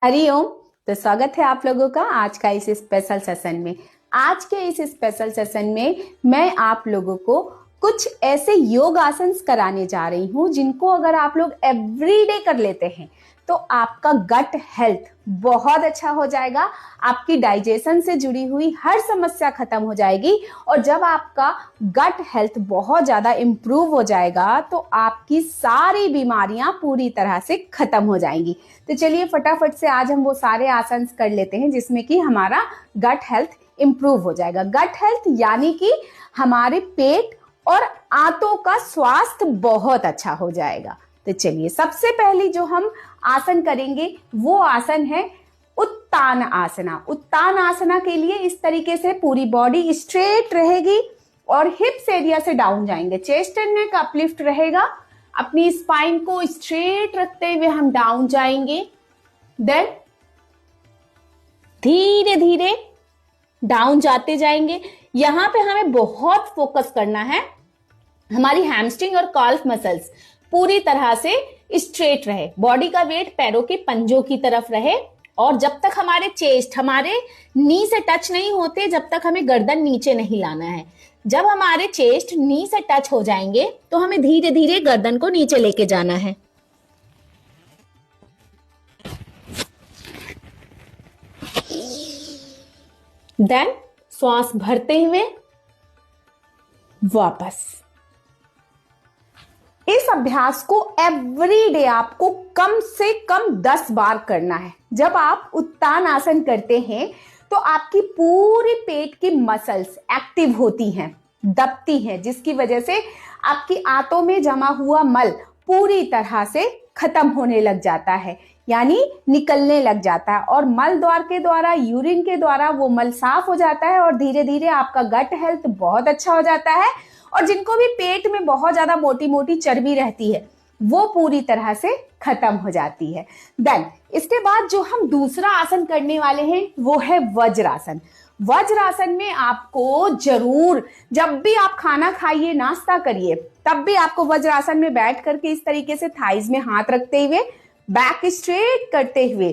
हरिओम। तो स्वागत है आप लोगों का आज का इस स्पेशल सेशन में। आज के इस स्पेशल सेशन में मैं आप लोगों को कुछ ऐसे योग आसन कराने जा रही हूँ जिनको अगर आप लोग एवरीडे कर लेते हैं तो आपका गट हेल्थ बहुत अच्छा हो जाएगा। आपकी डाइजेशन से जुड़ी हुई हर समस्या खत्म हो जाएगी और जब आपका गट हेल्थ बहुत ज्यादा इंप्रूव हो जाएगा तो आपकी सारी बीमारियां पूरी तरह से खत्म हो जाएंगी। तो चलिए फटाफट से आज हम वो सारे आसन कर लेते हैं जिसमें कि हमारा गट हेल्थ इंप्रूव हो जाएगा। गट हेल्थ यानी कि हमारे पेट और आंतों का स्वास्थ्य बहुत अच्छा हो जाएगा। तो चलिए सबसे पहली जो हम आसन करेंगे वो आसन है उत्तान आसना। उत्तान आसना के लिए इस तरीके से पूरी बॉडी स्ट्रेट रहेगी और हिप्स एरिया से डाउन जाएंगे। चेस्ट एंड नेक अपलिफ्ट रहेगा। अपनी स्पाइन को स्ट्रेट रखते हुए हम डाउन जाएंगे। देन धीरे धीरे डाउन जाते जाएंगे। यहां पे हमें बहुत फोकस करना है। हमारी हैमस्ट्रिंग और कॉल्फ मसल्स पूरी तरह से स्ट्रेट रहे। बॉडी का वेट पैरों के पंजों की तरफ रहे और जब तक हमारे चेस्ट हमारे नी से टच नहीं होते जब तक हमें गर्दन नीचे नहीं लाना है। जब हमारे चेस्ट नी से टच हो जाएंगे तो हमें धीरे धीरे गर्दन को नीचे लेके जाना है। देन श्वास भरते हुए वापस। इस अभ्यास को एवरीडे आपको कम से कम 10 बार करना है। जब आप उत्तान आसन करते हैं तो आपकी पूरी पेट की मसल्स एक्टिव होती हैं, दबती हैं, जिसकी वजह से आपकी आंतों में जमा हुआ मल पूरी तरह से खत्म होने लग जाता है, यानी निकलने लग जाता है और मल द्वार के द्वारा, यूरिन के द्वारा वो मल साफ हो जाता है और धीरे धीरे आपका गट हेल्थ बहुत अच्छा हो जाता है। और जिनको भी पेट में बहुत ज्यादा मोटी मोटी चर्बी रहती है वो पूरी तरह से खत्म हो जाती है। देन इसके बाद जो हम दूसरा आसन करने वाले हैं वो है वज्रासन। वज्रासन में आपको जरूर जब भी आप खाना खाइए, नाश्ता करिए, तब भी आपको वज्रासन में बैठ करके इस तरीके से थाइज में हाथ रखते हुए बैक स्ट्रेट करते हुए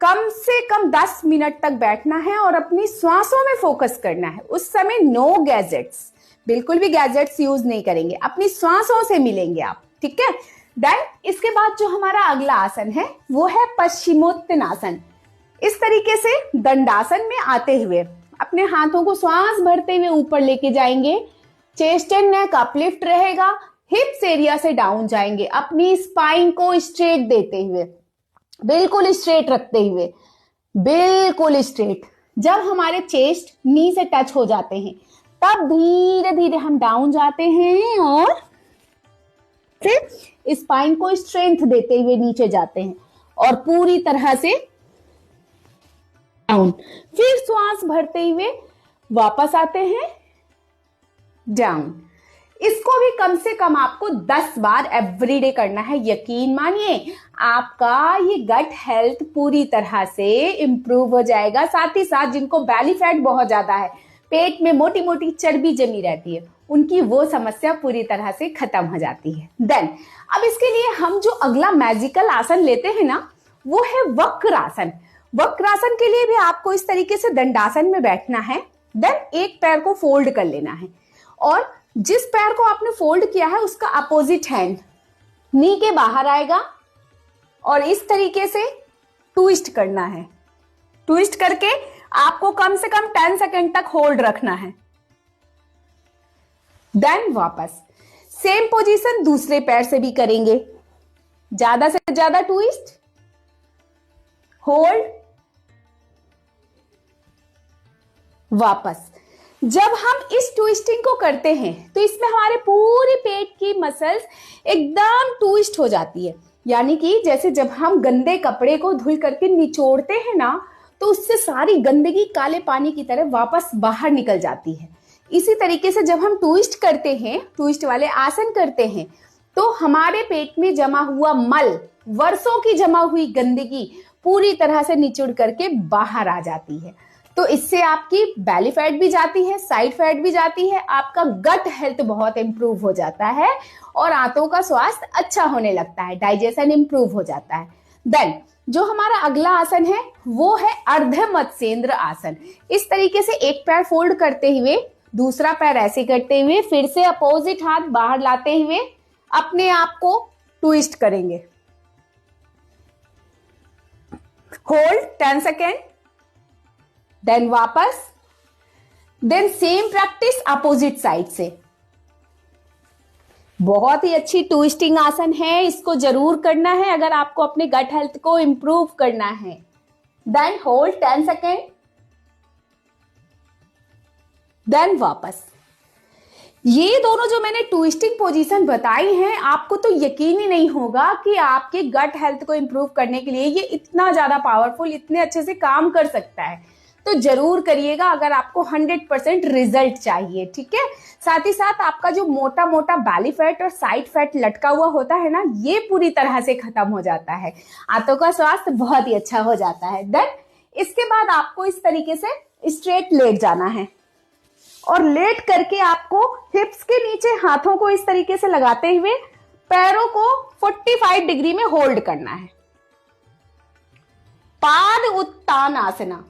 कम से कम 10 मिनट तक बैठना है और अपनी श्वासों में फोकस करना है। उस समय नो गैजेट्स, बिल्कुल भी गैजेट्स यूज नहीं करेंगे, अपनी श्वासों से मिलेंगे आप, ठीक है। देन इसके बाद जो हमारा अगला आसन है वो है पश्चिमोत्तानासन। इस तरीके से दंडासन में आते हुए अपने हाथों को श्वास भरते हुए ऊपर लेके जाएंगे। चेस्ट एंड नेक अपलिफ्ट रहेगा। हिप्स एरिया से डाउन जाएंगे। अपनी स्पाइन को स्ट्रेट देते हुए, बिल्कुल स्ट्रेट रखते हुए, बिल्कुल स्ट्रेट। जब हमारे चेस्ट नी से टच हो जाते हैं तब धीरे धीरे हम डाउन जाते हैं और फिर स्पाइन को स्ट्रेंथ देते हुए नीचे जाते हैं और पूरी तरह से डाउन। फिर श्वास भरते हुए वापस आते हैं डाउन। इसको भी कम से कम आपको 10 बार एवरीडे करना है। यकीन मानिए आपका ये गट हेल्थ पूरी तरह से इंप्रूव हो जाएगा। साथ ही साथ जिनको बैली फैट बहुत ज्यादा है, पेट में मोटी मोटी चर्बी जमी रहती है, उनकी वो समस्या पूरी तरह से खत्म हो जाती है। देन अब इसके लिए हम जो अगला मैजिकल आसन लेते हैं ना वो है वक्रासन। वक्रासन के लिए भी आपको इस तरीके से दंडासन में बैठना है। देन एक पैर को फोल्ड कर लेना है और जिस पैर को आपने फोल्ड किया है उसका अपोजिट हैंड नी के बाहर आएगा और इस तरीके से ट्विस्ट करना है। ट्विस्ट करके आपको कम से कम 10 सेकंड तक होल्ड रखना है। देन वापस सेम पोजीशन दूसरे पैर से भी करेंगे। ज्यादा से ज्यादा ट्विस्ट, होल्ड, वापस। जब हम इस ट्विस्टिंग को करते हैं तो इसमें हमारे पूरे पेट की मसल्स एकदम ट्विस्ट हो जाती है, यानी कि जैसे जब हम गंदे कपड़े को धुल करके निचोड़ते हैं ना तो उससे सारी गंदगी काले पानी की तरह वापस बाहर निकल जाती है। इसी तरीके से जब हम ट्विस्ट करते हैं, ट्विस्ट वाले आसन करते हैं, तो हमारे पेट में जमा हुआ मल, वर्षों की जमा हुई गंदगी पूरी तरह से निचुड़ करके बाहर आ जाती है। तो इससे आपकी बैली फैट भी जाती है, साइड फैट भी जाती है, आपका गट हेल्थ बहुत इंप्रूव हो जाता है और आंतों का स्वास्थ्य अच्छा होने लगता है, डाइजेशन इंप्रूव हो जाता है। देन जो हमारा अगला आसन है वो है अर्ध मत्स्येंद्र आसन। इस तरीके से एक पैर फोल्ड करते हुए, दूसरा पैर ऐसे करते हुए, फिर से अपोजिट हाथ बाहर लाते हुए अपने आप को ट्विस्ट करेंगे। होल्ड 10 सेकेंड, देन वापस, then same practice opposite side से। बहुत ही अच्छी ट्विस्टिंग आसन है, इसको जरूर करना है अगर आपको अपने गट हेल्थ को इंप्रूव करना है। देन होल्ड 10 सेकेंड, देन वापस। ये दोनों जो मैंने ट्विस्टिंग पोजीशन बताई हैं, आपको तो यकीन ही नहीं होगा कि आपके गट हेल्थ को इंप्रूव करने के लिए ये इतना ज्यादा पावरफुल, इतने अच्छे से काम कर सकता है। तो जरूर करिएगा अगर आपको 100% रिजल्ट चाहिए, ठीक है। साथ ही साथ आपका जो मोटा मोटा बैली फैट और साइड फैट लटका हुआ होता है ना, ये पूरी तरह से खत्म हो जाता है, आंतों का स्वास्थ्य बहुत ही अच्छा हो जाता है। देन इसके बाद आपको इस तरीके से स्ट्रेट लेट जाना है और लेट करके आपको हिप्स के नीचे हाथों को इस तरीके से लगाते हुए पैरों को 45 डिग्री में होल्ड करना है। पाद उत्तान आसना।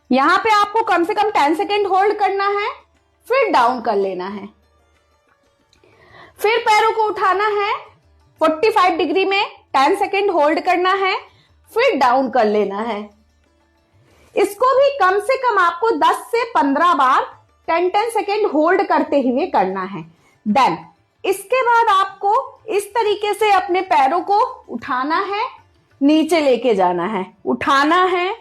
यहां पे आपको कम से कम 10 सेकेंड होल्ड करना है, फिर डाउन कर लेना है, फिर पैरों को उठाना है 45 डिग्री में, 10 सेकेंड होल्ड करना है, फिर डाउन कर लेना है। इसको भी कम से कम आपको 10 से 15 बार 10-10 सेकेंड होल्ड करते हुए करना है। देन इसके बाद आपको इस तरीके से अपने पैरों को उठाना है, नीचे लेके जाना है, उठाना है,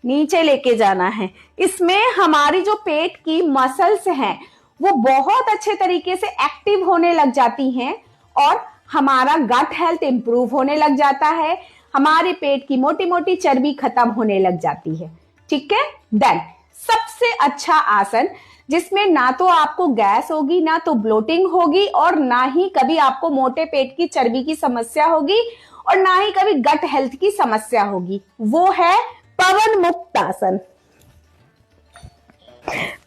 नीचे लेके जाना है। इसमें हमारी जो पेट की मसल्स हैं वो बहुत अच्छे तरीके से एक्टिव होने लग जाती हैं और हमारा गट हेल्थ इंप्रूव होने लग जाता है, हमारे पेट की मोटी मोटी चर्बी खत्म होने लग जाती है, ठीक है। देन सबसे अच्छा आसन जिसमें ना तो आपको गैस होगी, ना तो ब्लोटिंग होगी और ना ही कभी आपको मोटे पेट की चर्बी की समस्या होगी और ना ही कभी गट हेल्थ की समस्या होगी, वो है पवन मुक्त आसन।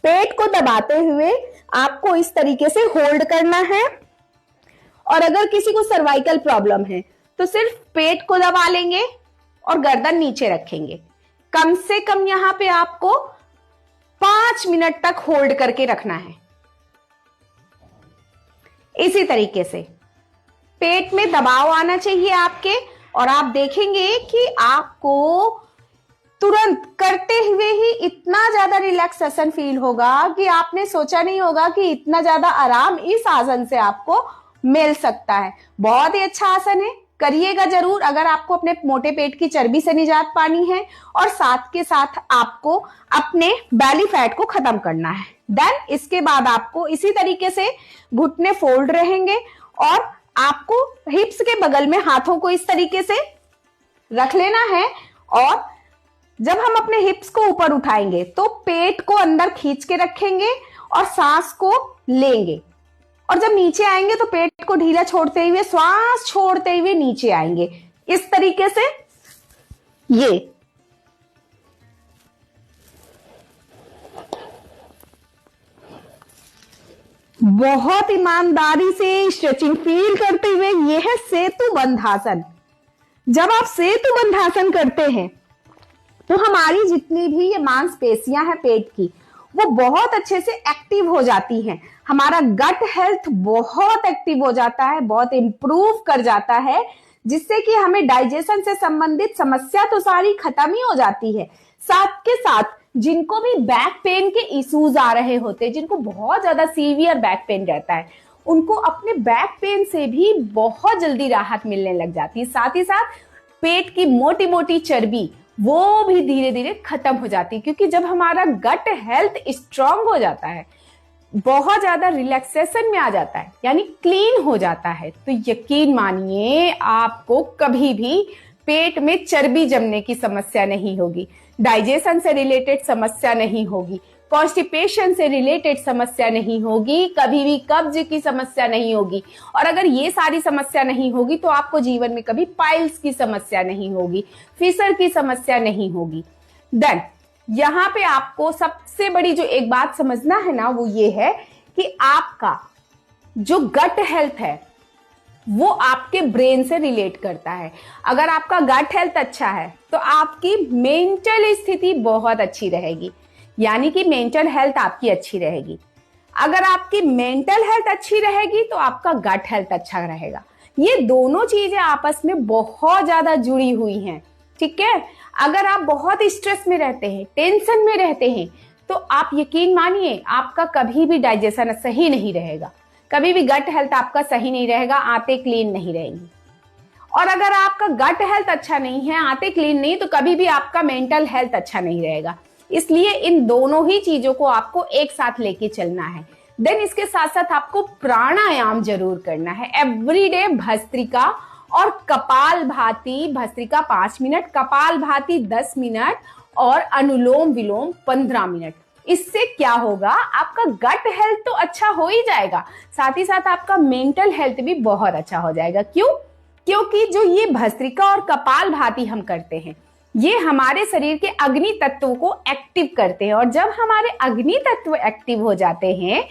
पेट को दबाते हुए आपको इस तरीके से होल्ड करना है और अगर किसी को सर्वाइकल प्रॉब्लम है तो सिर्फ पेट को दबा लेंगे और गर्दन नीचे रखेंगे। कम से कम यहां पे आपको 5 मिनट तक होल्ड करके रखना है। इसी तरीके से पेट में दबाव आना चाहिए आपके और आप देखेंगे कि आपको तुरंत करते हुए ही इतना ज्यादा रिलैक्सेशन फील होगा कि आपने सोचा नहीं होगा कि इतना ज्यादा आराम इस आसन से आपको मिल सकता है। बहुत ही अच्छा आसन है, करिएगा जरूर अगर आपको अपने मोटे पेट की चर्बी से निजात पानी है और साथ के साथ आपको अपने बैली फैट को खत्म करना है। देन इसके बाद आपको इसी तरीके से घुटने फोल्ड रहेंगे और आपको हिप्स के बगल में हाथों को इस तरीके से रख लेना है और जब हम अपने हिप्स को ऊपर उठाएंगे तो पेट को अंदर खींच के रखेंगे और सांस को लेंगे और जब नीचे आएंगे तो पेट को ढीला छोड़ते हुए, श्वास छोड़ते हुए नीचे आएंगे इस तरीके से। ये बहुत ईमानदारी से स्ट्रेचिंग फील करते हुए, यह है सेतु बंधासन। जब आप सेतु बंधासन करते हैं तो हमारी जितनी भी ये मांसपेशियां हैं पेट की, वो बहुत अच्छे से एक्टिव हो जाती हैं। हमारा गट हेल्थ बहुत एक्टिव हो जाता है, बहुत इंप्रूव कर जाता है, जिससे कि हमें डाइजेशन से संबंधित समस्या तो सारी खत्म ही हो जाती है। साथ के साथ जिनको भी बैक पेन के इश्यूज आ रहे होते हैं, जिनको बहुत ज्यादा सीवियर बैक पेन रहता है, उनको अपने बैक पेन से भी बहुत जल्दी राहत मिलने लग जाती है। साथ ही साथ पेट की मोटी मोटी चर्बी वो भी धीरे धीरे खत्म हो जाती है, क्योंकि जब हमारा गट हेल्थ स्ट्रांग हो जाता है, बहुत ज्यादा रिलैक्सेशन में आ जाता है, यानी क्लीन हो जाता है, तो यकीन मानिए आपको कभी भी पेट में चर्बी जमने की समस्या नहीं होगी, डाइजेशन से रिलेटेड समस्या नहीं होगी, कॉन्स्टिपेशन से रिलेटेड समस्या नहीं होगी, कभी भी कब्ज की समस्या नहीं होगी। और अगर ये सारी समस्या नहीं होगी तो आपको जीवन में कभी पाइल्स की समस्या नहीं होगी, फिशर की समस्या नहीं होगी। देन यहाँ पे आपको सबसे बड़ी जो एक बात समझना है ना, वो ये है कि आपका जो गट हेल्थ है वो आपके ब्रेन से रिलेट करता है। अगर आपका गट हेल्थ अच्छा है तो आपकी मेंटल स्थिति बहुत अच्छी रहेगी, यानी कि मेंटल हेल्थ आपकी अच्छी रहेगी। अगर आपकी मेंटल हेल्थ अच्छी रहेगी तो आपका गट हेल्थ अच्छा रहेगा। ये दोनों चीजें आपस में बहुत ज्यादा जुड़ी हुई हैं, ठीक है। अगर आप बहुत स्ट्रेस में रहते हैं, टेंशन में रहते हैं, तो आप यकीन मानिए आपका कभी भी डाइजेशन सही नहीं रहेगा, कभी भी गट हेल्थ आपका सही नहीं रहेगा, आंतें क्लीन नहीं रहेंगी। और अगर आपका गट हेल्थ अच्छा नहीं है, आंतें क्लीन नहीं, तो कभी भी आपका मेंटल हेल्थ अच्छा नहीं रहेगा। इसलिए इन दोनों ही चीजों को आपको एक साथ लेके चलना है। देन इसके साथ साथ आपको प्राणायाम जरूर करना है एवरीडे। भस्त्रिका और कपालभाति, भस्त्रिका 5 मिनट, कपालभाति 10 मिनट और अनुलोम विलोम 15 मिनट। इससे क्या होगा, आपका गट हेल्थ तो अच्छा हो ही जाएगा, साथ ही साथ आपका मेंटल हेल्थ भी बहुत अच्छा हो जाएगा। क्यों? क्योंकि जो ये भस्त्रिका और कपालभाति हम करते हैं, ये हमारे शरीर के अग्नि तत्वों को एक्टिव करते हैं, और जब हमारे अग्नि तत्व एक्टिव हो जाते हैं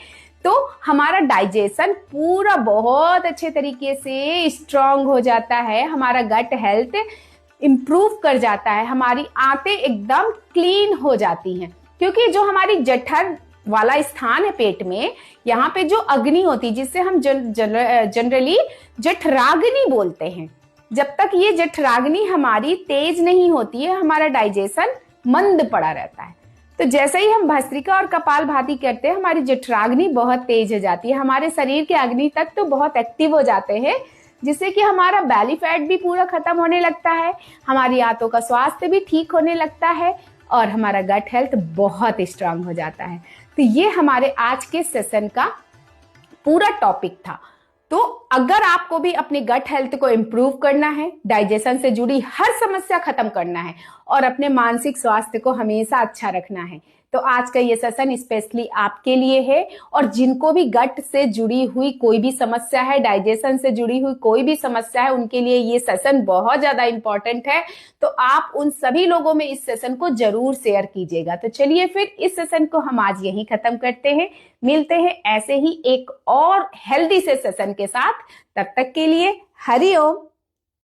तो हमारा डाइजेशन पूरा बहुत अच्छे तरीके से स्ट्रांग हो जाता है, हमारा गट हेल्थ इंप्रूव कर जाता है, हमारी आंतें एकदम क्लीन हो जाती हैं। क्योंकि जो हमारी जठर वाला स्थान है पेट में, यहाँ पे जो अग्नि होती है, जिससे हम जनरली जठराग्नि बोलते हैं, जब तक ये जठराग्नि हमारी तेज नहीं होती है, हमारा डाइजेशन मंद पड़ा रहता है। तो जैसे ही हम भस्त्रिका और कपालभाति करते हैं, हमारी जठराग्नि बहुत तेज हो जाती है, हमारे शरीर के अग्नि तत्व तो बहुत एक्टिव हो जाते हैं, जिससे कि हमारा बैली फैट भी पूरा खत्म होने लगता है, हमारी आंतों का स्वास्थ्य भी ठीक होने लगता है, और हमारा गट हेल्थ बहुत स्ट्रांग हो जाता है। तो ये हमारे आज के सेशन का पूरा टॉपिक था। तो अगर आपको भी अपने गट हेल्थ को इम्प्रूव करना है, डाइजेशन से जुड़ी हर समस्या खत्म करना है और अपने मानसिक स्वास्थ्य को हमेशा अच्छा रखना है, तो आज का ये सेशन स्पेशली आपके लिए है। और जिनको भी गट से जुड़ी हुई कोई भी समस्या है, डाइजेशन से जुड़ी हुई कोई भी समस्या है, उनके लिए ये सेशन बहुत ज्यादा इंपॉर्टेंट है। तो आप उन सभी लोगों में इस सेशन को जरूर शेयर कीजिएगा। तो चलिए फिर इस सेशन को हम आज यहीं खत्म करते हैं, मिलते हैं ऐसे ही एक और हेल्दी से सेशन के साथ। तब तक के लिए हरि ओम।